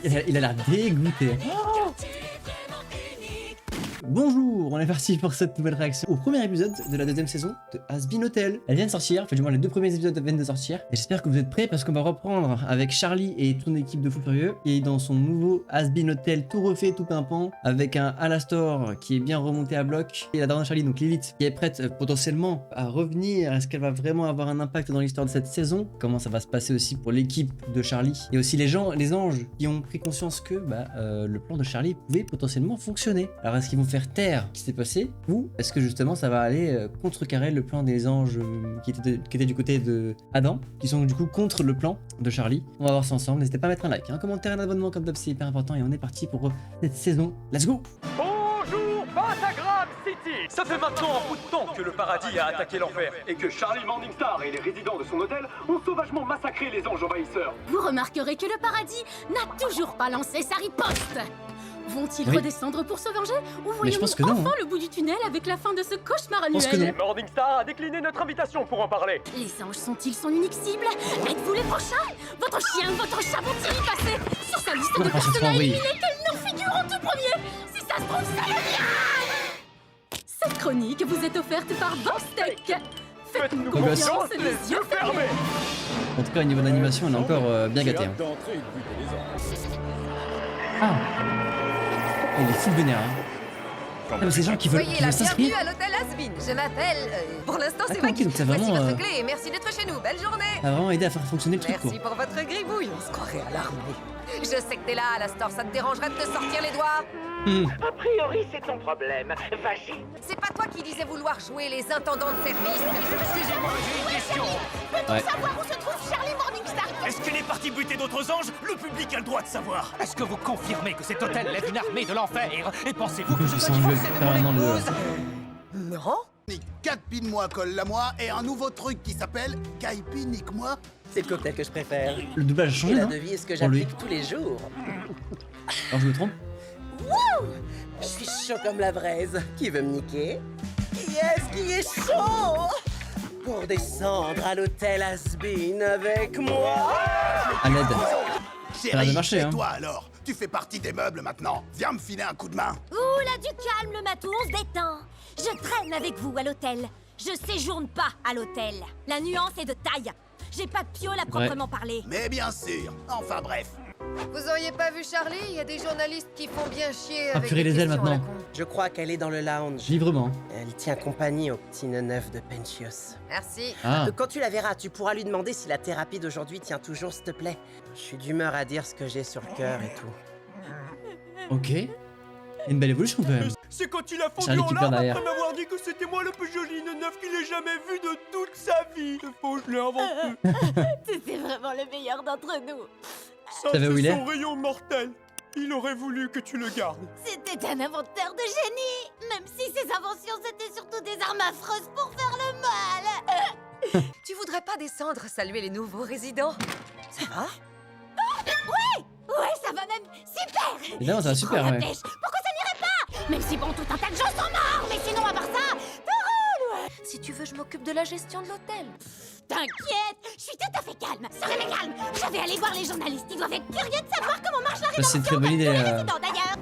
Il a l'air dégoûté. Bonjour, on est parti pour cette nouvelle réaction au premier épisode de la deuxième saison de Has-Been Hotel. Elle vient de sortir, enfin du moins les 2 premiers épisodes viennent de sortir. Et j'espère que vous êtes prêts parce qu'on va reprendre avec Charlie et toute l'équipe de Fou Furieux. Et dans son nouveau Has-Been Hotel tout refait, tout pimpant, avec un Alastor qui est bien remonté à bloc. Et la dernière Charlie, donc Lilith, qui est prête potentiellement à revenir. Est-ce qu'elle va vraiment avoir un impact dans l'histoire de cette saison? Comment ça va se passer aussi pour l'équipe de Charlie? Et aussi les anges qui ont pris conscience que le plan de Charlie pouvait potentiellement fonctionner. Alors est-ce qu'ils vont faire taire ce qui s'est passé, ou est-ce que justement ça va aller contrecarrer le plan des anges qui étaient du côté de Adam, qui sont du coup contre le plan de Charlie? On va voir ça ensemble. N'hésitez pas à mettre un like, un commentaire, un abonnement comme d'hab, c'est hyper important. Et on est parti pour cette saison. Let's go! Bonjour, Pentagram City! Ça fait maintenant un bout de temps que le paradis a attaqué l'enfer et que Charlie Morningstar et les résidents de son hôtel ont sauvagement massacré les anges envahisseurs. Vous remarquerez que le paradis n'a toujours pas lancé sa riposte. Vont-ils redescendre pour se venger? Ou voyons-nous enfin le bout du tunnel avec la fin de ce cauchemar annuel? Morningstar a décliné notre invitation pour en parler. Les anges sont-ils son unique cible? Êtes-vous les prochains? Votre chien, votre chat vont-ils y passer? Sur sa liste de personnes à éliminer, quel nom figure en tout premier? Si ça se trouve, c'est le mien! Cette chronique vous est offerte par Vostek. Faites-nous confiance et les yeux fermés. En tout cas, au niveau d'animation, on est encore bien gâté. Hein. Ah, il est full vénère. Hein. Ah, mais c'est gens qui veulent s'inscrire. Bienvenue à l'hôtel Has-Been. Je m'appelle. Pour l'instant, c'est Maggie. Voici votre clé et merci d'être chez nous. Belle journée. Ça a vraiment aidé à faire fonctionner le truc. Merci pour votre gribouille. On se croirait à l'armée. Je sais que t'es là, Alastor. Ça te dérangerait de te sortir les doigts? A priori, c'est ton problème. Vas-y. C'est pas toi qui disais vouloir jouer les intendants de service? Excusez-moi, j'ai une question. Peut-on savoir où se trouve Charlie Morningstar? Est-ce qu'il est parti buter d'autres anges? Le public a le droit de savoir. Est-ce que vous confirmez que cet hôtel lève une armée de l'enfer? Et pensez-vous que je sois carrément le... Non. 4 pine-moi, colle-la-moi et un nouveau truc qui s'appelle Kaipi nique-moi. C'est le cocktail que je préfère. Le doublage a changé, la hein, devise que j'applique tous les jours. Alors je me trompe? Wouh! Je suis chaud comme la braise. Qui veut me niquer? Qui est chaud? Pour descendre à l'hôtel Has-Been avec moi. À l'aide. Chérie, marcher, hein. et toi alors? Tu fais partie des meubles maintenant. Viens me filer un coup de main. Ouh là, du calme, le matou, on se détend. Je traîne avec vous à l'hôtel. Je séjourne pas à l'hôtel. La nuance est de taille. J'ai pas de piole à proprement parler. Mais bien sûr. Enfin bref. Vous auriez pas vu Charlie? Il y a des journalistes qui font bien chier avec purée, les ailes questions à la maintenant. con. Je crois qu'elle est dans le lounge. Librement. Elle tient compagnie au petit neuf de Pentius. Merci. Ah, Quand tu la verras, tu pourras lui demander si la thérapie d'aujourd'hui tient toujours, s'il te plaît. Je suis d'humeur à dire ce que j'ai sur le cœur et tout. ok. Une belle évolution quand même. C'est quand il a fondu Charlie en qui perd larmes derrière. après m'avoir dit que c'était moi le plus joli neuf qu'il ait jamais vu de toute sa vie. C'est faux, je l'ai inventé. C'était vraiment le meilleur d'entre nous. Ça, savais où il c'est est? son rayon mortel. Il aurait voulu que tu le gardes. C'était un inventeur de génie. Même si ses inventions c'était surtout des armes affreuses pour faire le mal. Tu voudrais pas descendre saluer les nouveaux résidents? Ça va? Ouais, ça va même super. Évidemment, ça va super, la ouais. pêche. Pourquoi ça n'irait pas? Même si bon, tout un tas de gens sont morts. Mais sinon, à part ça, parole, ouais. Si tu veux, je m'occupe de la gestion de l'hôtel. T'inquiète, je suis tout à fait calme. Sereinement calme. Je vais aller voir les journalistes. Ils doivent être curieux de savoir comment marche la Ça, c'est une très rédemption bonne comme idée. tous les résidents, d'ailleurs.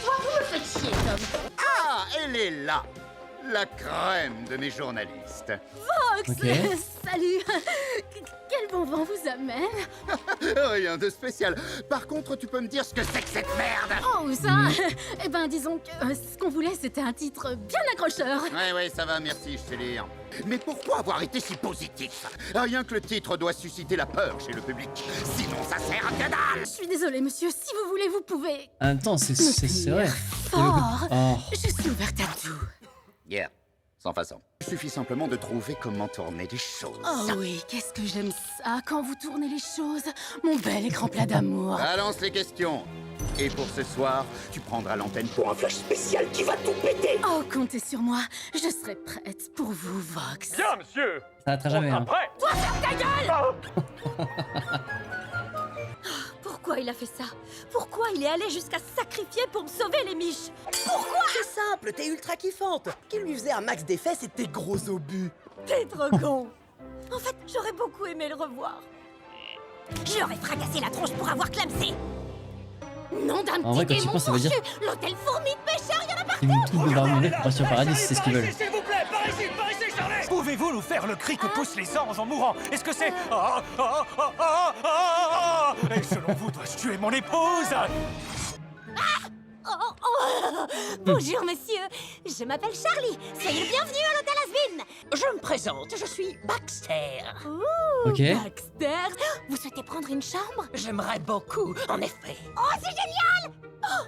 Toi, vous me faites chier, Tom. Ah, elle est là, la crème de mes journalistes. Fox, Ok. salut. Quel bon vent vous amène? Rien de spécial. Par contre, tu peux me dire ce que c'est que cette merde? Oh, ça. Eh ben, disons que ce qu'on voulait, c'était un titre bien accrocheur. Ouais, ça va, merci, je sais lire. Mais pourquoi avoir été si positif? Rien que le titre doit susciter la peur chez le public. Sinon, ça sert à que dalle. Je suis désolée, monsieur. Si vous voulez, vous pouvez. En même temps, c'est vrai. Fort. Oh. Je suis ouverte à tout. Yeah, sans façon. Il suffit simplement de trouver comment tourner les choses. Oh oui, qu'est-ce que j'aime ça quand vous tournez les choses, mon bel écran plat d'amour. Balance les questions. Et pour ce soir, tu prendras l'antenne pour un flash spécial qui va tout péter. Oh, comptez sur moi. Je serai prête pour vous, Vox. Bien, monsieur. Ça n'arrêtera jamais. Hein. Après. Toi, ferme ta gueule. Pourquoi il a fait ça? Pourquoi il est allé jusqu'à se sacrifier pour me sauver les miches? Pourquoi? C'est simple, t'es ultra kiffante. Qui lui faisait un max d'effets, c'était gros obus. T'es trop con. En fait, j'aurais beaucoup aimé le revoir. Je leur ai fracassé la tronche pour avoir clamsé. Nom d'un En vrai, petit quand tu démon penses, ça veut dire- fourchu. L'hôtel fourmi de pêcheurs, y'en a partout. Ils vont tous devoir mourir pour passer au paradis si c'est ce qu'ils veulent. S'il vous plaît, par ici, Charlie. Pouvez-vous nous faire le cri que poussent les anges en mourant? Est-ce que c'est... Et selon vous, dois-je tuer mon épouse? Bonjour monsieur, je m'appelle Charlie. Soyez le bienvenu à l'hôtel Asbin. Je me présente, je suis Baxter. Ouh, Ok. Baxter, vous souhaitez prendre une chambre? J'aimerais beaucoup, en effet. Oh, c'est génial! Oh,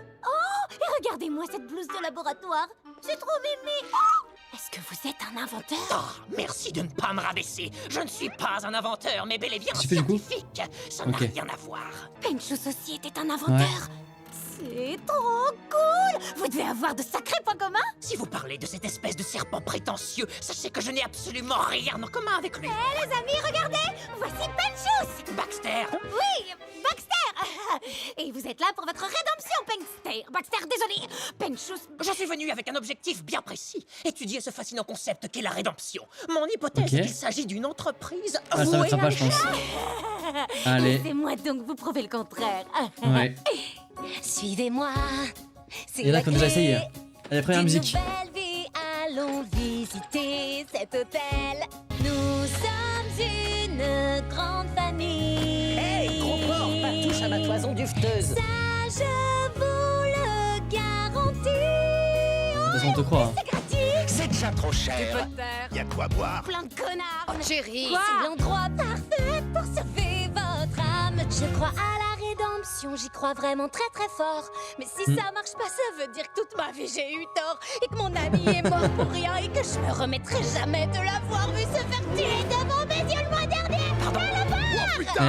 et regardez-moi cette blouse de laboratoire. C'est trop mémé. Oh, est-ce que vous êtes un inventeur? Oh, merci de ne pas me rabaisser. Je ne suis pas un inventeur, mais bel et bien un Tu fais du coup scientifique. Ça n'a Ok. rien à voir. Penchus aussi était un inventeur. C'est trop cool! Vous devez avoir de sacrés points communs! Si vous parlez de cette espèce de serpent prétentieux, sachez que je n'ai absolument rien en commun avec lui. Eh les amis, regardez! Voici Penchus! Baxter, Oui, Baxter! Et vous êtes là pour votre rédemption, Baxter! Baxter, désolé! Penchus... je suis venu avec un objectif bien précis. Étudier ce fascinant concept qu'est la rédemption. Mon hypothèse Ok. est qu'il s'agit d'une entreprise Ah, ça va vouée être à sympa, je pense. Allez. Laissez-moi donc vous prouver le contraire. Ouais. Suivez-moi. Il y en a qui ont déjà essayé. Allez, première musique. Allons visiter cet hôtel. Nous sommes une grande famille. Hey, gros porc, pas touche à ma toison dufteuse. Ça, je vous le garantis. De toute façon, on te croit. hein. C'est gratuit. C'est déjà trop cher. Y a de quoi boire. Plein de connards. Oh, chérie. C'est l'endroit parfait pour sauver votre âme. Je crois à la rédemption, j'y crois vraiment très très fort. Mais si ça marche pas, ça veut dire que toute ma vie j'ai eu tort. Et que mon ami est mort pour rien. Et que je me remettrai jamais de l'avoir vu se faire tuer devant mes yeux le mois dernier. À la barre.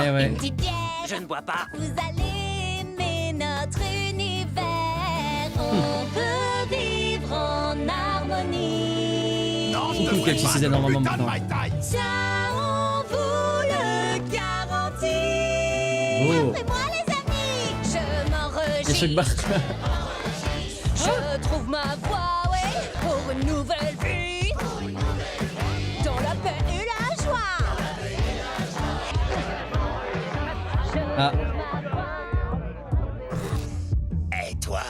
Eh ouais. Une petite pièce. Je ne bois pas. Vous allez aimer notre univers. On peut vivre en harmonie. Trop cool qu'elle utilise ces énormément maintenant. Ça, on vous le garantit. Oh. Après moi, les amis, je m'enregistre. Et choc barre. Je trouve ma voie, ouais, pour une nouvelle vie. Dans la paix et la joie. Ah. Et toi?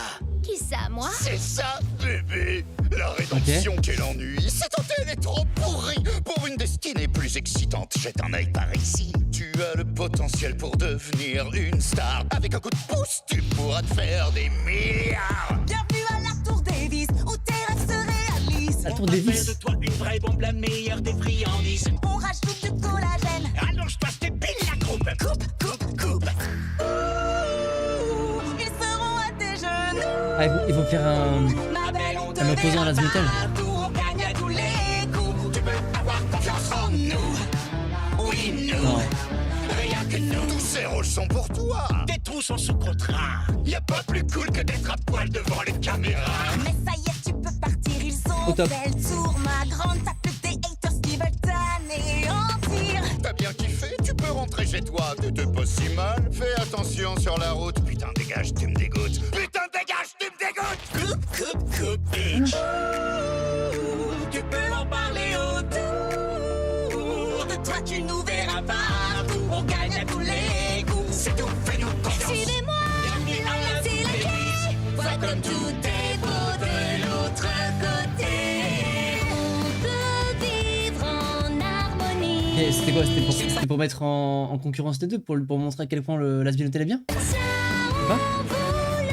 Qui ça, moi? C'est ça, bébé. La rédemption, quel ennui. Cet hôtel est trop pourri pour une destinée plus excitante. Jette un œil par ici. Tu as le potentiel pour devenir une star. Avec un coup de pouce, tu pourras te faire des milliards. Bienvenue à la Tour Davis, où tes rêves se réalisent. La tour des vis. de toi une vraie bombe, la meilleure des friandises. On rajoute du collagène. Allonge-toi, je t'épile la croupe. Coupe. Ouh, ils seront à tes genoux. Ah, ils vont faire un. Ma belle, on te Un opposant à la verra Zmetel. partout, on gagne à tous les coups. Tu peux avoir confiance en nous. Oui, nous. Non. Rien que nous. Tous ces rôles sont pour toi. Tes trous sont sous contrat. Y a pas plus cool que d'être à poil devant les caméras. Mais ça y est, tu peux partir, ils Au ont top. fait le tour. Ma grande, t'as plus des haters qui veulent t'anéantir. T'as bien kiffé, tu peux rentrer chez toi, t'étais pas si mal. Fais attention sur la route, putain dégage, tu me dégoûtes. Putain dégage, tu me dégoûtes. Coupe, bitch. Tu peux en parler Autour de toi, tu nous verras partout. On gagne à tous les coups. C'est tout, fais-nous confiance. Suivez-moi. C'est la clé. Vois comme tout est beau de l'autre côté. On peut vivre en harmonie. Et c'était quoi? C'était pour mettre en concurrence les deux, pour montrer à quel point l'Asbin Hotel est bien? Ça, Pas on vous le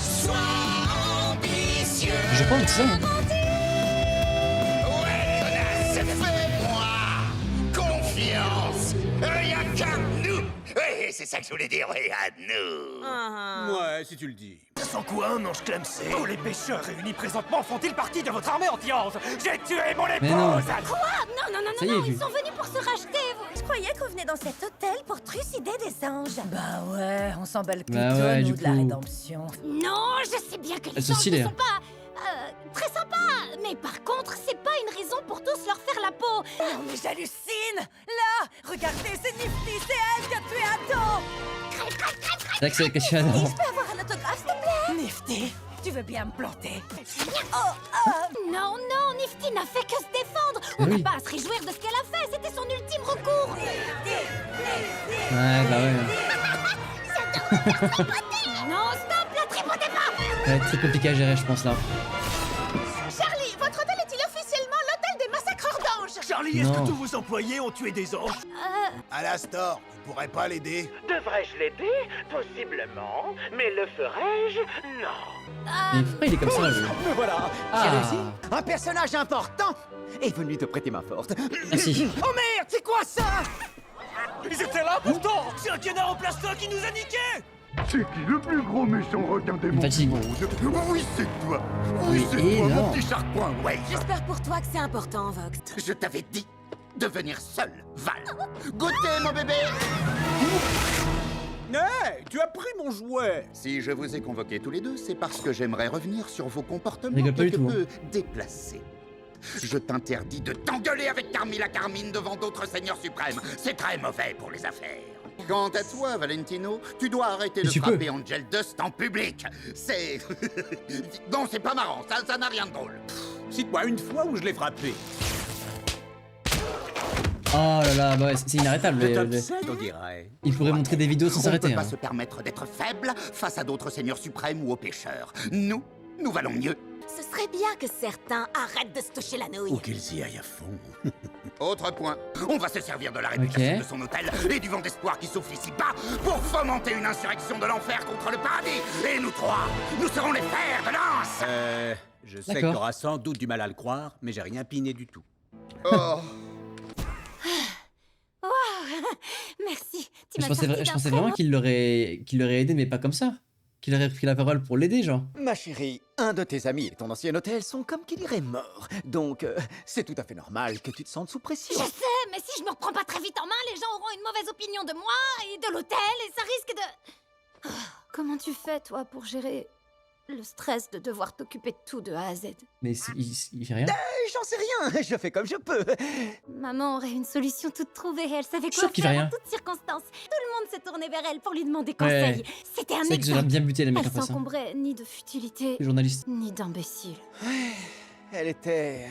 Sois ambitieux. Je pense que c'est ça. hein. Ouais, connasse, fais-moi confiance. Rien qu'à nous. Oui, c'est ça que je voulais dire, oui, à nous. Ouais, si tu le dis. Sans quoi un ange clamsé? Tous les pêcheurs réunis présentement font-ils partie de votre armée anti-ange? J'ai tué mon épouse! Mais non. Non, Ça y est, ils vu. sont venus pour se racheter. Je croyais qu'on venait dans cet hôtel pour trucider des anges. Bah ouais, on s'emballe plutôt, Bah ouais, nous, du de la coup. rédemption. Non, je sais bien que Elles les sont anges ne stylées, sont hein. pas très sympas. Mais par contre, c'est pas une raison pour tous leur faire la peau. Non mais j'hallucine. Là, regardez, c'est Nifty, c'est elle qui a tué Adam. C'est là que c'est caché avant. Je peux avoir un autographe, s'il te plaît? Nifty, tu veux bien me planter? Non, Nifty n'a fait que se défendre. On Ah n'a oui. pas à se réjouir de ce qu'elle a fait. C'était son ultime recours. Ouais, bah ouais. Non, stop, la tripotez pas! Ça va être très compliqué à gérer, je pense, là. Charlie, votre hôtel est-il officiellement l'hôtel des massacreurs d'anges? Charlie, est-ce Non. que tous vos employés ont tué des anges? Alastor, tu pourrais pas l'aider? Devrais-je l'aider? Possiblement. Mais le ferais-je? Non. Mais pourquoi il est comme ça, lui? Me voilà, Ah. j'ai réussi. Un personnage important est venu te prêter main forte. Merci. Oh merde, c'est quoi ça? Ils étaient là pourtant! C'est un canard en plastin qui nous a niqués! C'est qui le plus gros méchant requin des mondes? Fatigue. Oui, c'est toi. Oui, c'est et toi, non. mon petit charcoin, ouais. J'espère pour toi que c'est important, Vox. Je t'avais dit de venir seul, Val. Goûtez, mon bébé. Hey, tu as pris mon jouet. Si je vous ai convoqués tous les deux, c'est parce que j'aimerais revenir sur vos comportements Rigole pas du quelque tout, peu déplacés. Je t'interdis de t'engueuler avec Carmilla Carmine devant d'autres seigneurs suprêmes. C'est très mauvais pour les affaires. Quant à toi, Valentino, tu dois arrêter de Tu frapper peux. Angel Dust en public. C'est... non, c'est pas marrant, ça n'a rien de drôle. Cite-moi une fois où je l'ai frappé. Oh là là, bah ouais, c'est inarrêtable. Le top mais- 7, on dirait. Il pourrait montrer des vidéos sans On ne s'arrêter. peut pas Hein. se permettre d'être faible face à d'autres seigneurs suprêmes ou aux pécheurs. Nous valons mieux. Ce serait bien que certains arrêtent de se toucher la nouille. Ou qu'ils y aillent à fond. Autre point, on va se servir de la réputation Ok. de son hôtel et du vent d'espoir qui souffle ici bas pour fomenter une insurrection de l'enfer contre le paradis. Et nous trois, nous serons les fers de lance. Je sais que D'accord. t'auras sans doute du mal à le croire, mais j'ai rien piné du tout. Oh, Merci. Je pensais vraiment qu'il l'aurait aidé, mais pas comme ça. Qu'il aurait pris la parole pour l'aider, genre. Ma chérie, un de tes amis et ton ancien hôtel sont comme qui dirait morts. Donc, c'est tout à fait normal que tu te sentes sous pression. Je sais, mais si je me reprends pas très vite en main, les gens auront une mauvaise opinion de moi et de l'hôtel et ça risque de... Comment tu fais, toi, pour gérer le stress de devoir t'occuper de tout de A à Z? Mais il fait rien. J'en sais rien, je fais comme je peux. Maman aurait une solution toute trouvée et elle savait Je suis quoi sûr qu'il fait faire en rien. toutes circonstances. Tout le monde s'est tourné vers elle pour lui demander conseil. Ouais. C'était un C'est vrai que j'ai l'air exemple. bien buté, les mecs, Elle après ça. s'encombrait ni de futilité, Les journalistes. ni d'imbécile. Elle était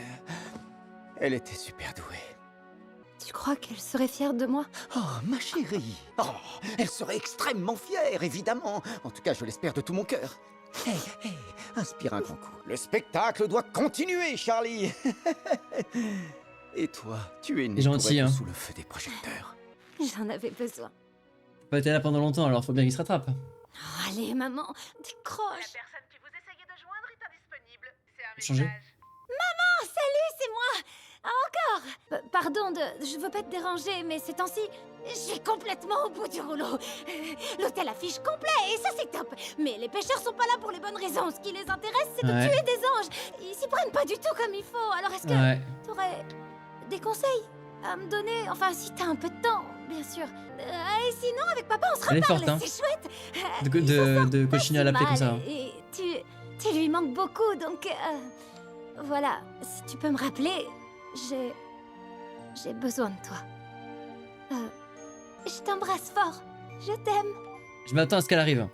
super douée. Tu crois qu'elle serait fière de moi? Oh, ma chérie. Oh, elle serait extrêmement fière, évidemment. En tout cas, je l'espère de tout mon cœur. Hey, inspire un grand coup. Le spectacle doit continuer, Charlie. Et toi, tu es né C'est pour gentil, être hein. sous le feu des projecteurs. J'en avais besoin. Pas été là pendant longtemps, alors faut bien qu'il se rattrape. Oh, allez, maman, décroche. personne qui vous essayait de joindre est indisponible. C'est un Changer. Oh, salut, c'est moi. Encore. Pardon, je veux pas te déranger, mais ces temps-ci, j'ai complètement au bout du rouleau. L'hôtel affiche complet, et ça c'est top. Mais les pêcheurs sont pas là pour les bonnes raisons. Ce qui les intéresse, c'est de Ouais. tuer des anges. Ils s'y prennent pas du tout comme il faut. Alors est-ce que Ouais. t'aurais des conseils à me donner? Enfin, si t'as un peu de temps, bien sûr. Et sinon, avec papa, on se Elle est reparle. forte, hein. C'est chouette. De continuer à l'appeler comme ça. Et tu lui manques beaucoup, donc voilà. Si tu peux me rappeler, j'ai besoin de toi. Je t'embrasse fort. Je t'aime. Je m'attends à ce qu'elle arrive.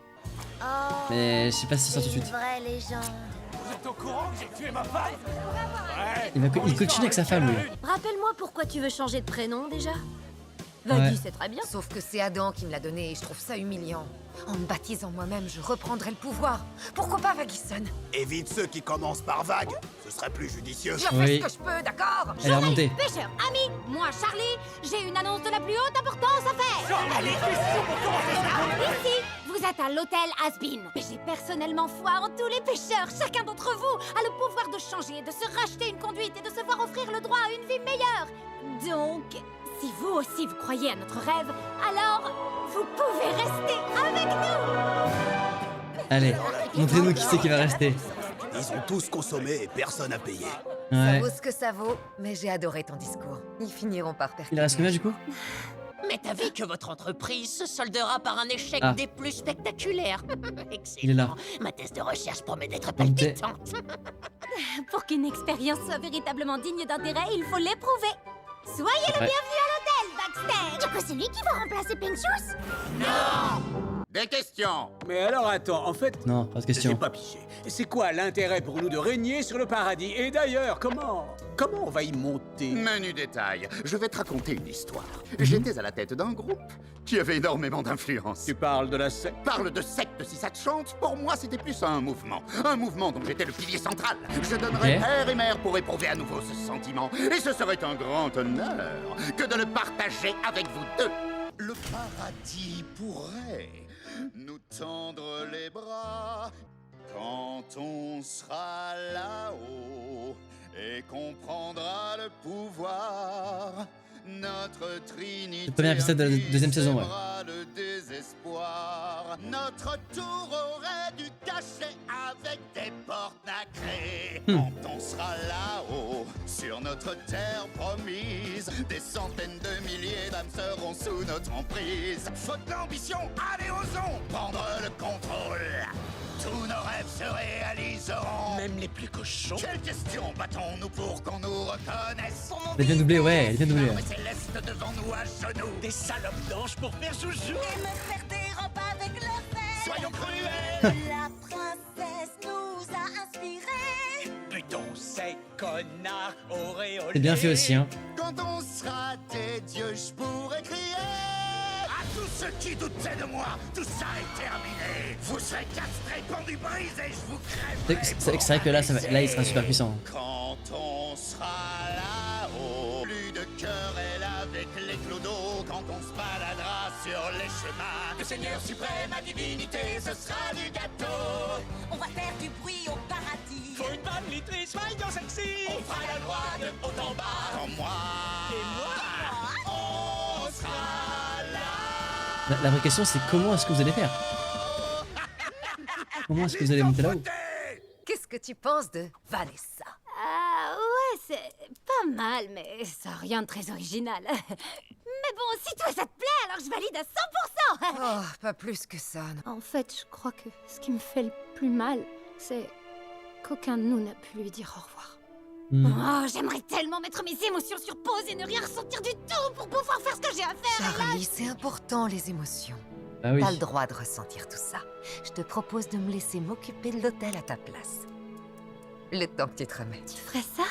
Oh, Mais je sais pas si ça sort tout de suite. vraie légende. Vous êtes au courant que j'ai tué ma femme? Ouais. Il continue avec sa femme, lui. Rappelle-moi pourquoi tu veux changer de prénom déjà. Ouais. Vas-y, c'est très bien. Sauf que c'est Adam qui me l'a donné et je trouve ça humiliant. En me baptisant moi-même, je reprendrai le pouvoir. Pourquoi pas Vagisson? Évite ceux qui commencent par vague. Ce serait plus judicieux. Je fais Oui. ce que je peux, d'accord? Elle est remontée. Pêcheur, ami, moi Charlie, j'ai une annonce de la plus haute importance à faire. Allez, Ici, vous êtes à l'hôtel Asbin. J'ai personnellement foi en tous les pêcheurs. Chacun d'entre vous a le pouvoir de changer, de se racheter une conduite et de se voir offrir le droit à une vie meilleure. Donc, si vous aussi vous croyez à notre rêve, alors vous pouvez rester avec nous. Allez, montrez-nous qui c'est qui va rester. Ils ont tous consommé et personne n'a payé. Ça Ouais. vaut ce que ça vaut, mais j'ai adoré ton discours. Ils finiront par Il percuter. reste combien du coup? Mais t'as vu que votre entreprise se soldera par un échec Ah. des plus spectaculaires. Excellent. Il est là. Ma thèse de recherche promet d'être Donc, t'es- palpitante. Pour qu'une expérience soit véritablement digne d'intérêt, il faut l'éprouver. Soyez le Ouais. bienvenu à l'hôtel, Baxter. Du coup, c'est lui qui va remplacer Pincius? Des questions? Mais alors attends, en fait, Non, pas de question. j'ai pas piché. C'est quoi l'intérêt pour nous de régner sur le paradis? Et d'ailleurs, comment on va y monter? Menu détail, je vais te raconter une histoire. J'étais à la tête d'un groupe qui avait énormément d'influence. Tu parles de la secte? Parle de secte si ça te chante, pour moi c'était plus un mouvement. Un mouvement dont j'étais le pilier central. Je donnerais père et mère pour éprouver à nouveau ce sentiment. Et ce serait un grand honneur que de le partager avec vous deux. Le paradis pourrait nous tendre les bras quand on sera là-haut et qu'on prendra le pouvoir. Notre trinité. Le premier épisode de la deuxième saison, ouais. Le désespoir. Notre tour aurait dû cacher avec des portes nacrées. Quand on sera là-haut, sur notre terre promise, des centaines de milliers d'âmes seront sous notre emprise. Faute d'ambition, allez osons prendre le contrôle. Tous nos rêves se réaliseront. Même les plus cochons. Quelle question battons-nous pour qu'on nous reconnaisse? Elle est bien doublée, ouais, elle est bien doublée. L'arme céleste devant nous à genoux. Des salopes d'anges pour faire joujou. Et me faire des robes avec leur fête. Soyons cruels. La princesse nous a inspirés. Putain, ces connards auréolés. C'est bien fait aussi, hein. Quand on sera des dieux, je pourrai crier à tous ceux qui doutaient de moi. Tout ça est terminé. Vous serez castrés, pendus, brisés, je vous crèverai. C'est vrai que là, là, il sera super puissant. Quand on sera là-haut, plus de querelle avec les clodos. Quand on se baladera sur les chemins, le Seigneur suprême, ma divinité, ce sera du gâteau. On va faire du bruit au paradis. Faut une bonne litrice, soyons sexy. On fera la loi de haut en bas. Comme moi. Et moi. On sera là. La vraie question, c'est comment est-ce que vous allez faire? Comment est-ce que vous allez monter là-haut? Qu'est-ce que tu penses de Vanessa? Ouais, c'est pas mal, mais ça a rien de très original. Mais bon, si toi ça te plaît, alors je valide à 100%. Oh, pas plus que ça, non. En fait, je crois que ce qui me fait le plus mal, c'est qu'aucun de nous n'a pu lui dire au revoir. Oh, j'aimerais tellement mettre mes émotions sur pause et ne rien ressentir du tout pour pouvoir faire ce que j'ai à faire. Charlie, c'est important les émotions. Ah oui. T'as le droit de ressentir tout ça. Je te propose de me laisser m'occuper de l'hôtel à ta place. Le temps que tu te remettes. Tu ferais ça?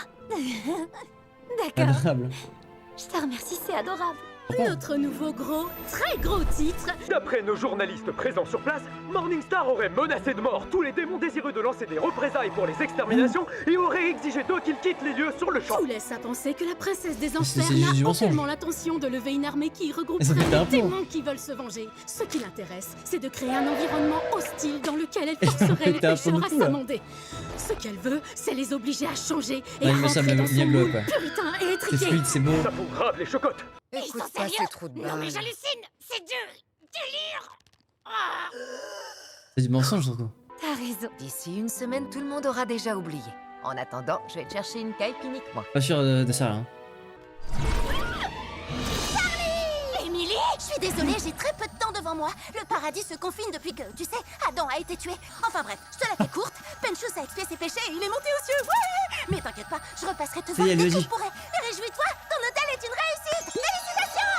D'accord. Adorable. Je te remercie, c'est adorable. Pourquoi? Notre nouveau très gros titre. D'après nos journalistes présents sur place, Morningstar aurait menacé de mort tous les démons désireux de lancer des représailles pour les exterminations et aurait exigé d'eux qu'ils quittent les lieux sur le champ. Tout laisse à penser que la princesse des C'est enfers juste du n'a mensonge. aucunement l'intention de lever une armée qui Mais ça regrouperait fait un les plan. démons qui veulent se venger. Ce qui l'intéresse, c'est de créer un environnement hostile dans lequel elle forcerait les T'es un peu pécheurs à beaucoup, là. s'amender. Ce qu'elle veut, c'est les obliger à changer et Ouais, à il me semble rentrer dans son bien bleu, moule quoi. puritain et C'est étriqué. fluide, c'est beau. Ça fout grave les chocottes. Ils Écoute sont pas sérieux? ces trous de Non mais balle. j'hallucine. C'est du délire. Ah. C'est du mensonge surtout. T'as raison. D'ici une semaine, tout le monde aura déjà oublié. En attendant, je vais te chercher une caille moi. Pas sûr de ça là. Hein. Émilie, je suis désolée, j'ai très peu de temps devant moi. Le paradis se confine depuis que, tu sais, Adam a été tué. Enfin bref, je te la fais courte. Penchus a expié ses péchés et il est monté aux cieux. Ouais. Mais t'inquiète pas, je repasserai te voir y est, dès que vas-y. je pourrai. Et réjouis-toi, ton hôtel est une réussite. Félicitations.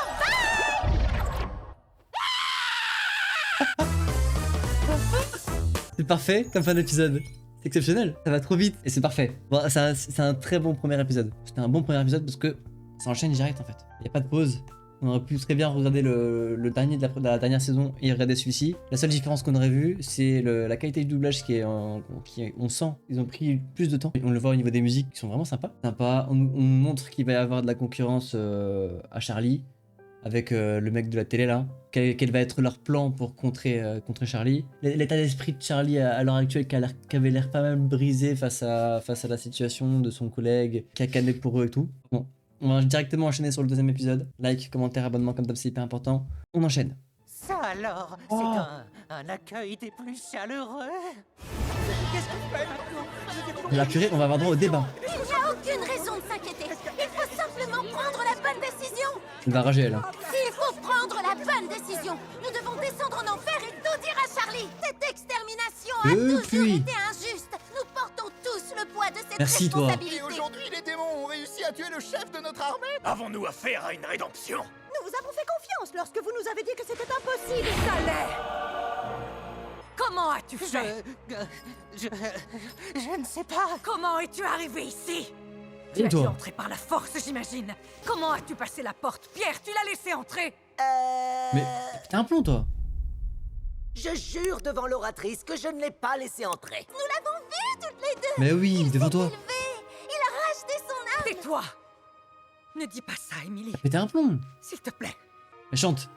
C'est parfait comme fin d'épisode. C'est exceptionnel. Ça va trop vite et c'est parfait. Bon, c'est un très bon premier épisode. C'était un bon premier épisode parce que ça enchaîne direct en fait. Il n'y a pas de pause. On aurait pu très bien regarder le dernier de la dernière saison et regarder celui-ci. La seule différence qu'on aurait vue, c'est la qualité du doublage on sent. Ils ont pris plus de temps. On le voit au niveau des musiques qui sont vraiment sympas. On montre qu'il va y avoir de la concurrence à Charlie avec le mec de la télé là. Quel va être leur plan pour contrer Charlie. L'état d'esprit de Charlie à l'heure actuelle qui avait l'air pas mal brisé face à la situation de son collègue qui a canné pour eux et tout. Bon. On va directement enchaîner sur le deuxième épisode. Like, commentaire, abonnement, comme d'hab, c'est hyper important. On enchaîne. Ça alors, Oh. c'est un accueil des plus chaleureux. Qu'est-ce qu'on fait maintenant? La purée, on va avoir droit au débat. Il n'y a aucune raison de s'inquiéter. Il faut simplement prendre la bonne décision. Elle va rager, elle. Hein. Il faut prendre la bonne décision. Nous devons descendre en enfer et tout dire à Charlie. Cette extermination a toujours puis. été injuste. Nous portons tous le poids de cette Merci, toi. responsabilité. Et aujourd'hui, les démons ont réussi à tuer le chef de notre armée. Avons-nous affaire à une rédemption? Nous vous avons fait confiance lorsque vous nous avez dit que c'était impossible. Ça l'est. Comment as-tu fait? Je ne sais pas. Comment es-tu arrivé ici? Tu as dû Dis-toi. entrer par la force, j'imagine. Comment as-tu passé la porte? Pierre, tu l'as laissé entrer? Mais t'es un plomb, toi. Je jure devant l'oratrice que je ne l'ai pas laissé entrer. Nous l'avons vu toutes les deux. Mais oui, devant toi. Il a racheté son âme. Tais-toi! Ne dis pas ça, Emily. Mais t'es un plomb. S'il te plaît. Mais chante.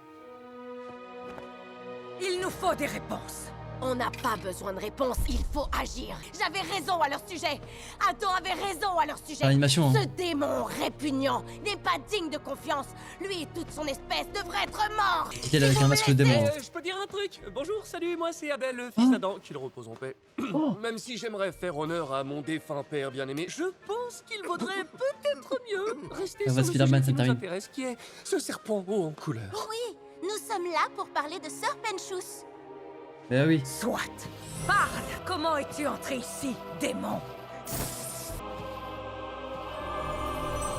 Il nous faut des réponses. On n'a pas besoin de réponse, il faut agir. J'avais raison à leur sujet. Adam avait raison à leur sujet. L'animation, hein. Ce démon répugnant n'est pas digne de confiance. Lui et toute son espèce devraient être morts. Nickel avec un masque de démon. Je peux dire un truc? Bonjour, salut, moi c'est Abel, le fils d'Adam, qu'il repose en paix. Même si j'aimerais faire honneur à mon défunt père bien-aimé, je pense qu'il vaudrait peut-être mieux rester Ça va, sur le Spider-Man, sujet qui ça nous t'arrive. intéresse, qui est ce serpent haut en couleur. Oui, nous sommes là pour parler de Serpenchus. Bah oui. Soit. Parle! Comment es-tu entré ici, démon?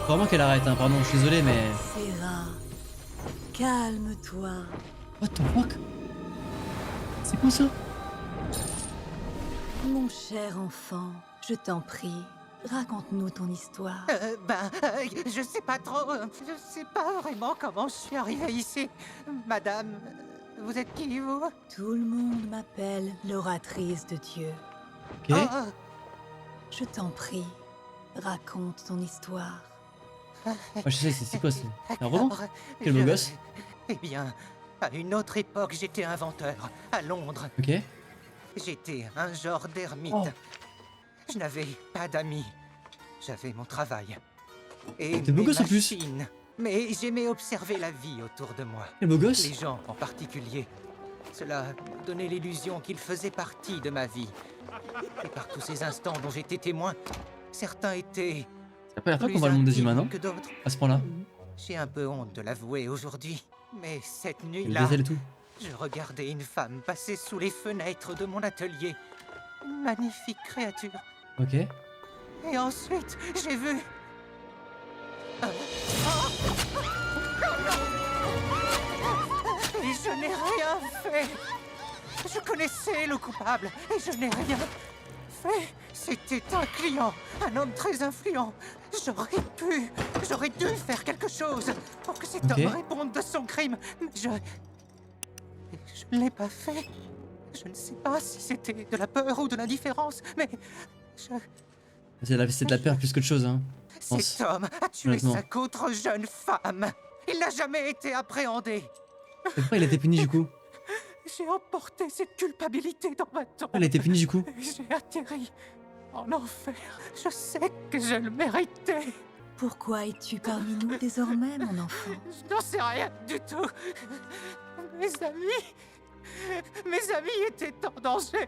Faut vraiment qu'elle arrête, hein. Pardon, je suis désolé, mais. Serra, calme-toi. What the fuck? C'est quoi ça? Mon cher enfant, je t'en prie, raconte-nous ton histoire. Je sais pas trop. Je sais pas vraiment comment je suis arrivé ici. Madame, vous êtes qui, vous? Tout le monde m'appelle l'oratrice de Dieu. Ok. Je t'en prie, raconte ton histoire. Moi, je sais, c'est quoi? C'est un roman? Quel beau gosse. Eh bien, à une autre époque, j'étais inventeur, à Londres. Ok. J'étais un genre d'ermite. Oh. Je n'avais pas d'amis. J'avais mon travail. Et T'es beau mes gosse en plus. machines. Mais j'aimais observer la vie autour de moi. Quel beau gosse. Les gens en particulier. Cela me donnait l'illusion qu'ils faisaient partie de ma vie. Et par tous ces instants dont j'étais témoin, certains étaient C'est la première fois plus qu'on voit le monde des intimes humains, non? que d'autres. À ce point-là. J'ai un peu honte de l'avouer aujourd'hui, mais cette Elle nuit-là, gazelle et tout. je regardais une femme passer sous les fenêtres de mon atelier. Une magnifique créature. Ok. Et ensuite, j'ai vu... Et je n'ai rien fait. Je connaissais le coupable et je n'ai rien fait. C'était un client, un homme très influent. J'aurais dû faire quelque chose pour que cet homme réponde de son crime. Mais je ne l'ai pas fait. Je ne sais pas si c'était de la peur ou de l'indifférence, mais C'est de la peur plus que de chose, hein. je pense. cet homme a tué Honnêtement. 5 autres jeunes femmes. Il n'a jamais été appréhendé. Et pourquoi il a été puni du coup? J'ai emporté cette culpabilité dans ma tombe. Pourquoi il a été puni du coup? J'ai atterri en enfer. Je sais que je le méritais. Pourquoi es-tu parmi nous désormais, mon enfant? Je n'en sais rien du tout. Mes amis étaient en danger.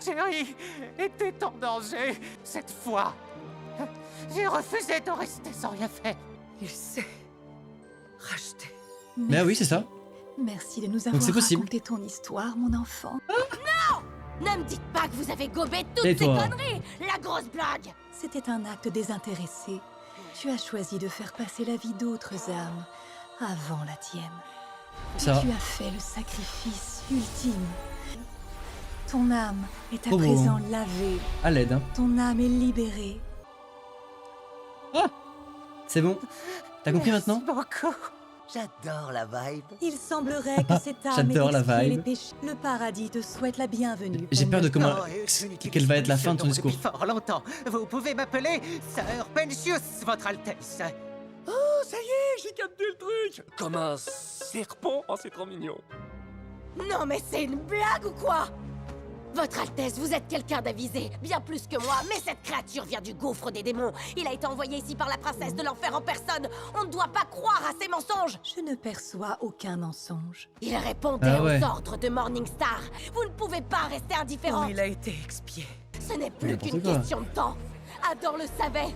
Chérie était en danger. Cette fois, j'ai refusé de rester sans rien faire. Il s'est racheté. Mais oui, c'est ça. Merci de nous Donc avoir c'est possible. raconté ton histoire, mon enfant. Ne me dites pas que vous avez gobé toutes Et ces toi? conneries. La grosse blague. C'était un acte désintéressé. Tu as choisi de faire passer la vie d'autres âmes avant la tienne. Ça. Tu as fait le sacrifice ultime. Ton âme est à Trop beau, présent hein. lavée. À l'aide, hein. Ton âme est libérée. C'est bon. T'as compris maintenant? Beaucoup. J'adore la vibe. Il semblerait que cette âme ait J'adore la expié les vibe. péchés. Le paradis te souhaite la bienvenue. J'ai peur de comment. Non, je n'utilise Quelle va être la plus fin ce de ton nom discours? depuis fort longtemps. Vous pouvez m'appeler Sir Pensius, Votre Altesse. Oh, ça y est, j'ai capté le truc. Comme un serpent. Oh, c'est trop mignon. Non mais c'est une blague ou quoi? Votre Altesse, vous êtes quelqu'un d'avisé, bien plus que moi, mais cette créature vient du gouffre des démons. Il a été envoyé ici par la princesse de l'enfer en personne. On ne doit pas croire à ces mensonges. Je ne perçois aucun mensonge. Il répondait Ah ouais. aux ordres de Morningstar. Vous ne pouvez pas rester indifférent. Il a été expié. Ce n'est plus N'importe qu'une quoi. question de temps. Adam le savait.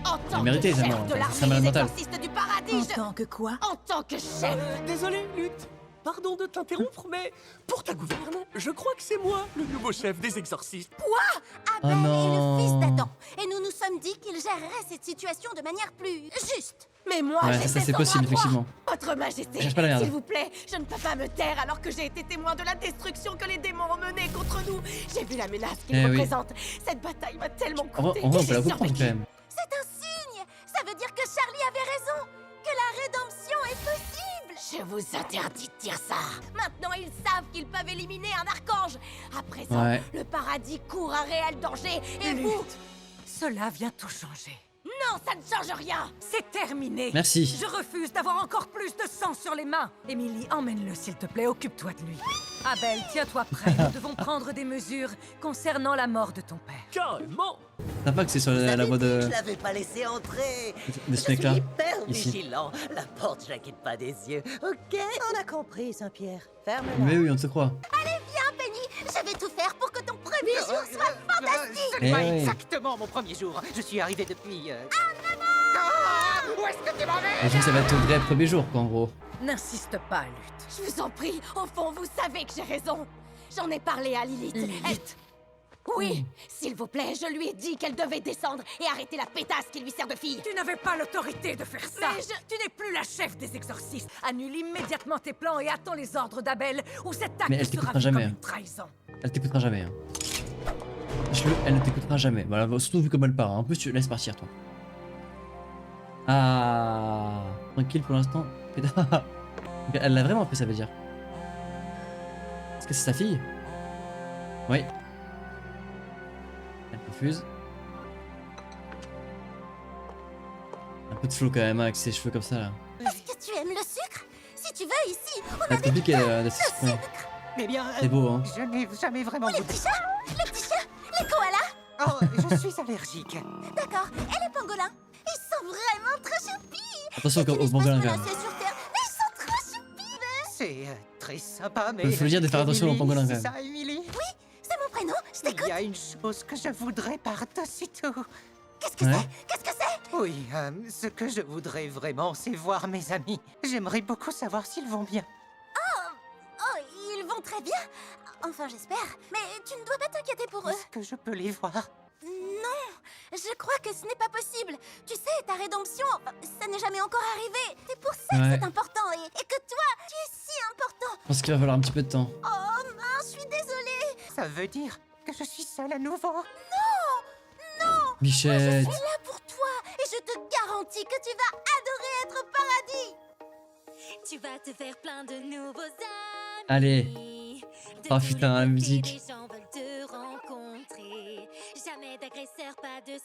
En tant méritait, que sa chef mort. de C'est un l'armée malade des mental. exorcistes du paradis, En tant que quoi? en tant que chef. Désolé, Lutte. pardon de t'interrompre, mais pour ta gouverne, je crois que c'est moi, le nouveau chef des exorcistes. Quoi? Oh Abel est non. le fils d'Adam. Et nous nous sommes dit qu'il gérerait cette situation de manière plus juste. Mais moi, Ouais, j'ai ça fait c'est son possible, bras droit. effectivement. Votre Majesté, Cherche pas la merde. s'il vous plaît, je ne peux pas me taire alors que j'ai été témoin de la destruction que les démons ont menée contre nous. J'ai vu la menace qu'ils Eh oui. représentent. Cette bataille m'a tellement En vrai, coûté. on peut J'ai la comprendre survécu. quand même. C'est un signe. Ça veut dire que Charlie avait raison. Que la rédemption est possible. Je vous interdis de dire ça. Maintenant, ils savent qu'ils peuvent éliminer un archange. À présent, Ouais. le paradis court un réel danger. Et vous... Cela vient tout changer. Non, ça ne change rien. C'est terminé. Merci. Je refuse d'avoir encore plus de sang sur les mains. Émilie, emmène-le s'il te plaît, occupe-toi de lui. Abel, tiens-toi prêt. Nous devons prendre des mesures concernant la mort de ton père. Carrément. Sympa que c'est sur la voie de... Je l'avais pas laissé entrer. de ce mec-là. Hyper Ici. vigilant. La porte, je la quitte pas des yeux. Ok, on a compris, Saint-Pierre. Ferme-la. Mais oui, on te croit. Allez, viens, Penny. Je vais tout faire pour que ton premier jour soit fantastique. Ce n'est pas Eh oui. exactement mon premier jour. Je suis arrivé depuis... où est-ce que tu m'en Je pense que ça va être ton vrai premier jour, quoi, en gros. N'insiste pas, Lutte. Je vous en prie, au fond, vous savez que j'ai raison. J'en ai parlé à Lilith. Lilith. Oui, s'il vous plaît, je lui ai dit qu'elle devait descendre et arrêter la pétasse qui lui sert de fille. Tu n'avais pas l'autorité de faire ça. Tu n'es plus la chef des exorcistes. Annule immédiatement tes plans et attends les ordres d'Abel, ou cet acte Mais elle sera t'écoutera vu jamais. comme une trahison. Elle t'écoutera jamais. Hein. Sache-le, elle ne t'écoutera jamais. Voilà, surtout vu comme elle part. Hein. En plus, tu laisses partir, toi. Ah, tranquille pour l'instant. Putain. Elle l'a vraiment fait, ça veut dire. Est-ce que c'est sa fille? Oui. Elle refuse. Un peu de flow quand même, hein, avec ses cheveux comme ça là. Est-ce que tu aimes le sucre? Si tu veux, ici, on Ça a va être des compliqué piquants. de s'exprimer. Eh bien, C'est beau, hein. je n'ai jamais vraiment Les goûté. petits chats, les petits chiens, les koalas. Oh, je suis allergique. D'accord, et les pangolins? Ils sont vraiment trop choupis. Attention C'est aux une pangolins espèce quand même. menacée sur Terre, mais ils sont trop choupis. C'est très sympa, mais... Faut le dire de faire attention aux Émilie, pangolins, quand c'est même. ça, Émilie? C'est mon prénom, je Il t'écoute. y a une chose que je voudrais par-dessus tout. Qu'est-ce que Ouais. c'est? Qu'est-ce que c'est? Oui, ce que je voudrais vraiment, c'est voir mes amis. J'aimerais beaucoup savoir s'ils vont bien. Oh, ils vont très bien. Enfin, j'espère. Mais tu ne dois pas t'inquiéter pour eux. Est-ce que je peux les voir? Non, je crois que ce n'est pas possible. Tu sais, ta rédemption, ça n'est jamais encore arrivé. C'est pour ça Ouais. que c'est important et que toi, tu es si important. Je pense qu'il va falloir un petit peu de temps. Oh mince, je suis désolée. Ça veut dire que je suis seule à nouveau? Je Bichette. suis là pour toi et je te garantis que tu vas adorer être au paradis. Tu vas te faire plein de nouveaux amis. Allez. De Oh tous putain, les la côtés, musique. Les gens veulent te rencontrer. Jamais d'agresseurs, pas de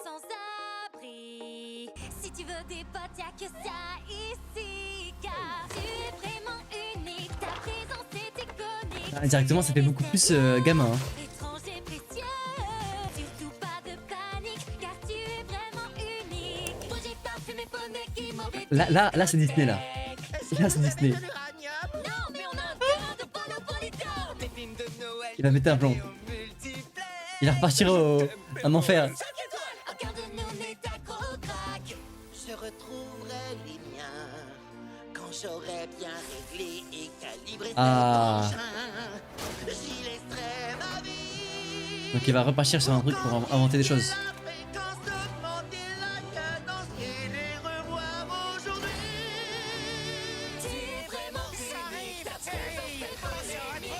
sans-abri. Si tu veux des potes, y'a que ça ici. Car tu es vraiment unique. Ta présence est iconique. Ah, directement, ça fait beaucoup plus gamin. Hein. Étrange et précieux. Surtout pas de panique. Car tu es vraiment unique. Projet parfumé, poney qui mauvais. Là, c'est Disney là. Là, c'est Disney. Non, mais on a un terrain de polo pour les deux. Des films de Noël. Il va péter un plomb. Il va repartir en enfer. Regarde-nous, on est accro au crack. Je retrouverai les miens quand j'aurai bien réglé et calibré Ah. cet engin. J'y laisserai ma vie. Donc il va repartir sur un truc pour inventer des choses. La fréquence, augmenter la cadence et les revoir aujourd'hui. Tu es vraiment unique. Ta présence est unique.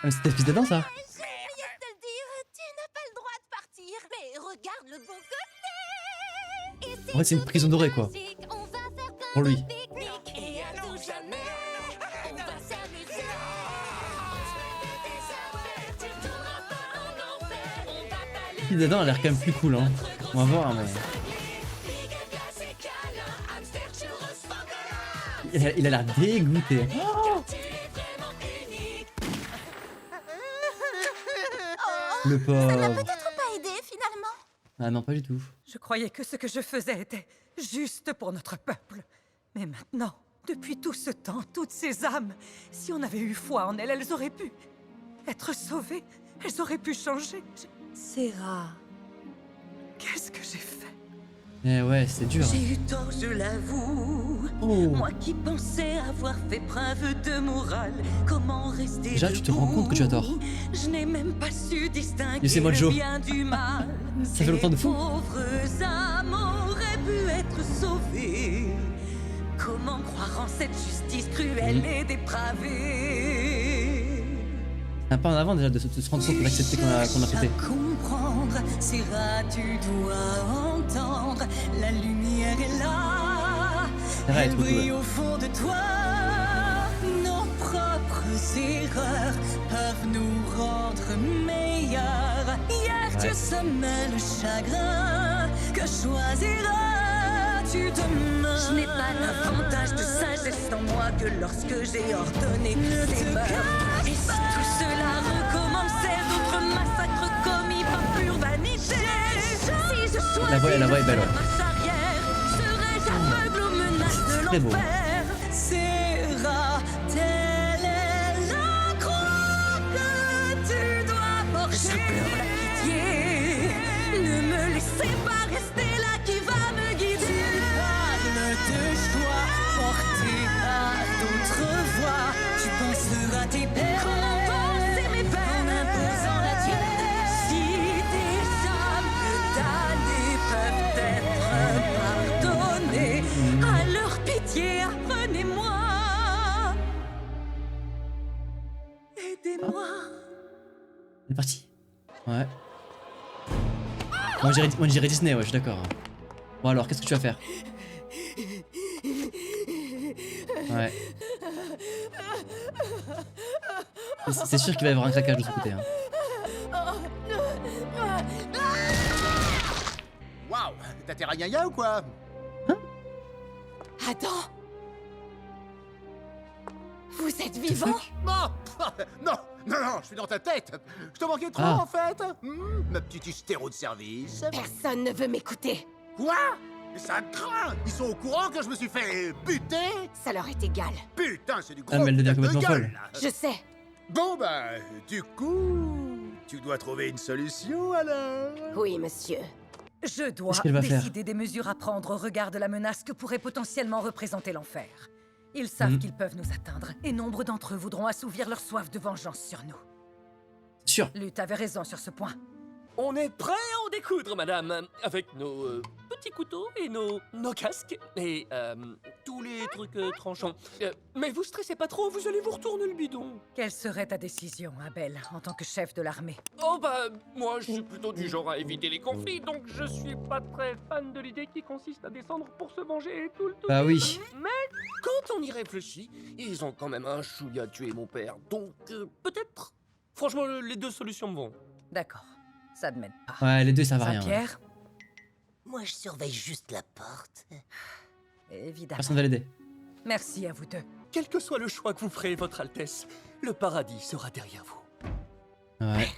Ah, mais c'était le fils d'Adam ça. J'ai rien de te le dire, tu n'as pas le droit de partir. Mais regarde le bon côté. En fait, c'est une prison dorée quoi. On va faire plein Pour lui. de pique-niques et à tout jamais. On va s'amuser. Tu tourneras pas en enfer. On va pas Le fils d'Adam a l'air quand même plus cool. Hein. On va voir, mais. Il a l'air dégoûté. Le Ça n'a pauvre. peut-être pas aidé finalement. Ah non, pas du tout. Je croyais que ce que je faisais était juste pour notre peuple. Mais maintenant, depuis tout ce temps, toutes ces âmes, si on avait eu foi en elles, elles auraient pu être sauvées. Elles auraient pu changer. Serra, Qu'est-ce que j'ai fait? Eh ouais, c'est dur. J'ai eu tort, je l'avoue. Oh. Moi qui pensais avoir fait preuve de morale, comment rester Déjà, tu te rends compte que tu as tort. Je n'ai même pas su distinguer Laissez-moi le Joe. bien du mal. Ça fait longtemps de fou. Pauvres âmes auraient pu être sauvées. Comment croire en cette justice cruelle et dépravée? Un pas en avant déjà de se rendre compte d'accepter qu'on a fêté. Comprendre, Syrah, tu dois entendre. La lumière est là, C'est vrai, elle trop cool. brille au fond de toi. Nos propres erreurs peuvent nous rendre meilleurs. Hier tu semais le chagrin, que choisiras-tu demain? Je n'ai pas davantage de sagesse en moi que lorsque j'ai ordonné ces meurtres. Et si tout cela recommençait, d'autres massacres commis par pure vanité. Si je choisis La voix est belle, ouais. marche arrière, serais-je aveugle aux menaces de Très beau. l'enfer? Syrah, telle est la croix que tu dois porter. Je pleure la pitié, ne me laissez pas rester là qui va me guider. Tu parles de choix portés par d'autres voix. Tu penseras tes peines, comment penser mes peines en imposant la tienne? Si tes âmes damnées peuvent être pardonnées, alors pitié, apprenez-moi. Aidez-moi. C'est parti. Ouais. Moi je dirais Disney, ouais, je suis d'accord. Bon alors, qu'est-ce que tu vas faire? Ouais. C'est sûr qu'il va y avoir un craquage de ce côté. Hein. Waouh, t'as tes ragnagnas ou quoi? Adam, vous êtes vivant? Non, je suis dans ta tête. Je te manquais trop en fait. Ma petite hystéro de service. Personne ne veut m'écouter. Quoi? Ça craint. Ils sont au courant que je me suis fait buter? Ça leur est égal. Putain, c'est du gros Ah, mais elle devient putain de complètement gueule, folle. là. Je sais. Bon bah, du coup, tu dois trouver une solution alors. Oui, monsieur. Je dois Qu'est-ce qu'elle va faire? décider des mesures à prendre au regard de la menace que pourrait potentiellement représenter l'enfer. Ils savent qu'ils peuvent nous atteindre, et nombre d'entre eux voudront assouvir leur soif de vengeance sur nous. Sûr. Lutte avait raison sur ce point. On est prêt à en découdre, madame, avec nos petits couteaux et nos casques et tous les trucs tranchants. Mais vous stressez pas trop, vous allez vous retourner le bidon. Quelle serait ta décision, Abel, en tant que chef de l'armée? Oh bah, moi je suis plutôt du genre à éviter les conflits, donc je suis pas très fan de l'idée qui consiste à descendre pour se venger et tout le tout. Bah oui. Mais quand on y réfléchit, ils ont quand même un chouïa tué mon père, donc peut-être. Franchement, les deux solutions me vont. D'accord. Ça ne m'aide pas. Ouais, les deux ça va rien. Ouais. Saint-Pierre? Moi, je surveille juste la porte. Évidemment. Personne va l'aider. Merci à vous deux. Quel que soit le choix que vous ferez, Votre Altesse, le paradis sera derrière vous. Ouais.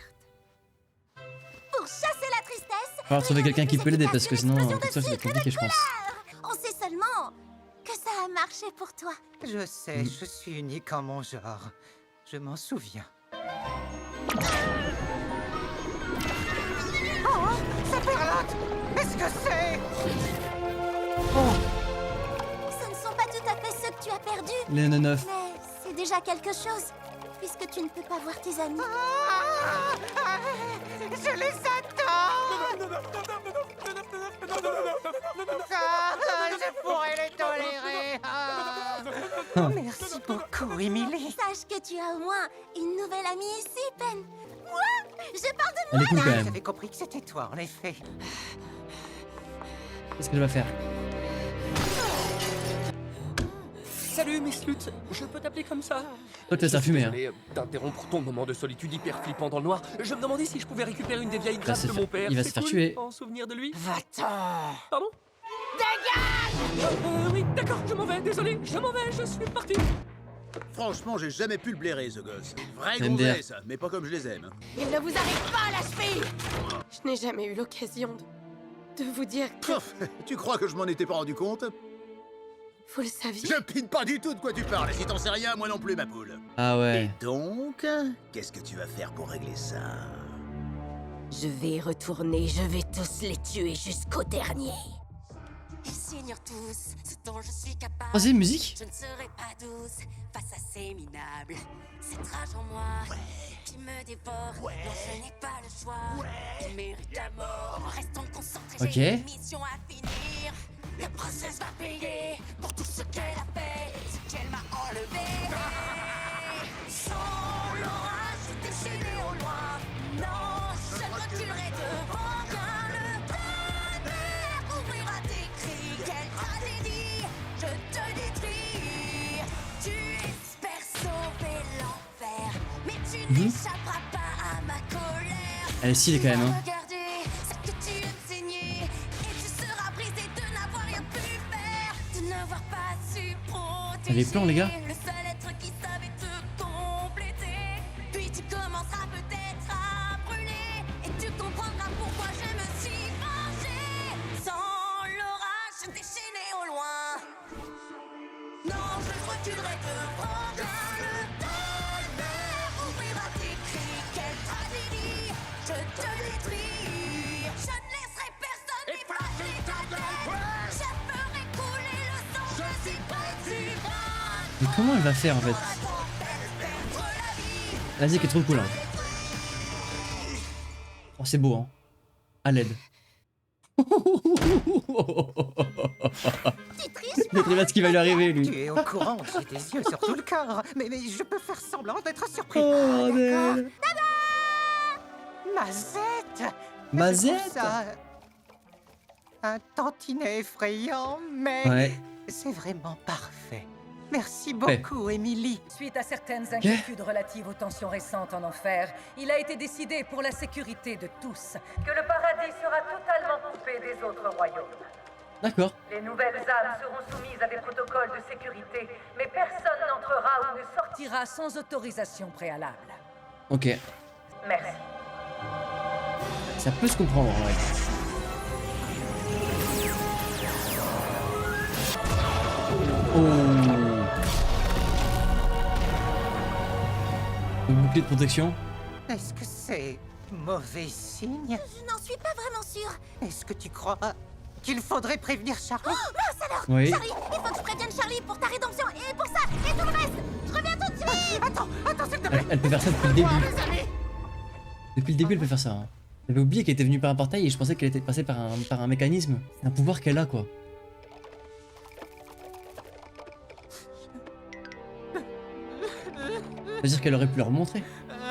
Pour chasser la tristesse, Il va falloir trouver quelqu'un qui peut l'aider parce que sinon, tout ça, ça va être compliqué, je pense. on sait seulement que ça a marché pour toi. Je sais, je suis unique en mon genre. Je m'en souviens. Oh, ça perlote! Qu'est-ce que c'est? Ce ne sont pas tout à fait ceux que tu as perdus. Les 9. Mais c'est déjà quelque chose, puisque tu ne peux pas voir tes amis. Je les attends! Je pourrais les tolérer! Merci beaucoup, Emily. Sache que tu as au moins une nouvelle amie ici, Pen. Moi, je pars de Elle est cool quand même. J'avais compris que c'était toi, en effet. Qu'est-ce qu'elle va faire? Salut, Miss Lutte, je peux t'appeler comme ça? Toi, tu vas se faire fumer, hein. Désolé d'interrompre ton moment de solitude hyper flippant dans le noir. Je me demandais si je pouvais récupérer une des vieilles grâces de mon père. Il va C'est se faire cool, tuer. En souvenir de lui. Va-t'en! Pardon? Dégage! Oui, d'accord, je m'en vais, désolé, je m'en vais, je suis parti. Franchement, j'ai jamais pu le blairer, ce gosse. Vrai MDR. gonzesse, ça, mais pas comme je les aime. Il ne vous arrive pas, la cheville! Je n'ai jamais eu l'occasion de vous dire que Tu crois que je m'en étais pas rendu compte? vous le saviez. Je pine pas du tout de quoi tu parles. Si t'en sais rien, moi non plus, ma poule. Ah ouais. Donc, qu'est-ce que tu vas faire pour régler ça? Je vais y retourner, je vais tous les tuer jusqu'au dernier. Ils ignorent tous ce dont je suis capable. Troisième musique. Je ne serai pas douce face à ces minables. Cette rage en moi qui me dévore. Non, je n'ai pas le choix. Ils méritent la mort. Restons concentrés, Ok. j'ai une mission à finir. Le process va payer pour tout ce qu'elle a fait, ce qu'elle m'a enlevé. Sans l'orage, déchaîné au loin. Non, je ne reculerai devant rien. Le tonnerre ouvrira tes cris. Quelle tragédie, je te détruis. Tu espères sauver l'enfer, mais tu n'échapperas pas à ma colère. Elle est stylée quand même, hein. Regardez ce que tu viens de saigner, et tu seras brisé de n'avoir rien pu faire, de n'avoir pas su protéger. Les plans, les gars. Le seul être qui savait te compléter. Puis tu commenceras peut-être à brûler, et tu comprendras pourquoi je me suis vengée. Sans l'orage déchaîné au loin. Non, je ne reculerai devant rien. Le tonnerre ouvrira tes cris. Quelle tragédie, je te détruis. Je ne laisserai personne effacer ta tête. Je ferai couler le sang, je suis bâtiment. Mais comment elle va faire en fait? La musique est trop cool, hein. Oh, c'est beau, hein. À l'aide. Je sais pas ce qui va lui arriver, lui. Tu es au courant, j'ai des yeux sur tout le corps. Mais je peux faire semblant d'être surpris. Oh, d'accord. bordel. Mazette. Mazette. Je trouve ça un tantinet effrayant, mais Ouais. c'est vraiment parfait. Merci Ouais. beaucoup, Émilie. Suite à certaines inquiétudes relatives aux tensions récentes en enfer, il a été décidé pour la sécurité de tous que le paradis sera totalement coupé des autres royaumes. D'accord. Les nouvelles âmes seront soumises à des protocoles de sécurité, mais personne n'entrera ou ne sortira sans autorisation préalable. Ok. Merci. Ça peut se comprendre, en vrai. Oh. Le bouclier de protection. Est-ce que c'est mauvais signe? Je n'en suis pas vraiment sûre. Est-ce que tu crois qu'il faudrait prévenir Charlie? Oh, mince alors. Oui. Charlie, il faut que je prévienne Charlie pour ta rédemption et pour ça et tout le reste. Je reviens tout de suite. Attends, s'il te plaît. Elle peut faire ça depuis le début. Depuis le début, elle peut faire ça. Hein. J'avais oublié qu'elle était venue par un portail et je pensais qu'elle était passée par un mécanisme. C'est un pouvoir qu'elle a, quoi. C'est-à-dire qu'elle aurait pu leur montrer.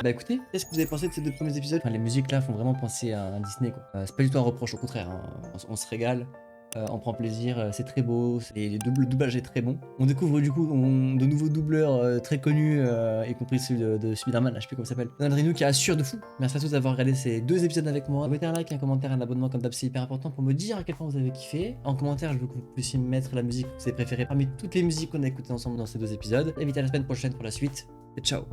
Bah écoutez, qu'est-ce que vous avez pensé de ces deux premiers épisodes? Enfin, les musiques là font vraiment penser à un Disney, quoi. C'est pas du tout un reproche, au contraire, hein. On se régale, on prend plaisir, c'est très beau, le doublage est très bon. On découvre du coup de nouveaux doubleurs très connus, y compris celui de Spider-Man, là, je sais plus comment il s'appelle. Donald Renew qui assure de fou. Merci à tous d'avoir regardé ces deux épisodes avec moi. Mettez un like, un commentaire, un abonnement comme d'hab, c'est hyper important pour me dire à quel point vous avez kiffé. En commentaire, je veux que vous puissiez mettre la musique que vous avez préférée parmi toutes les musiques qu'on a écoutées ensemble dans ces deux épisodes. Invitez à la semaine prochaine pour la suite, et ciao.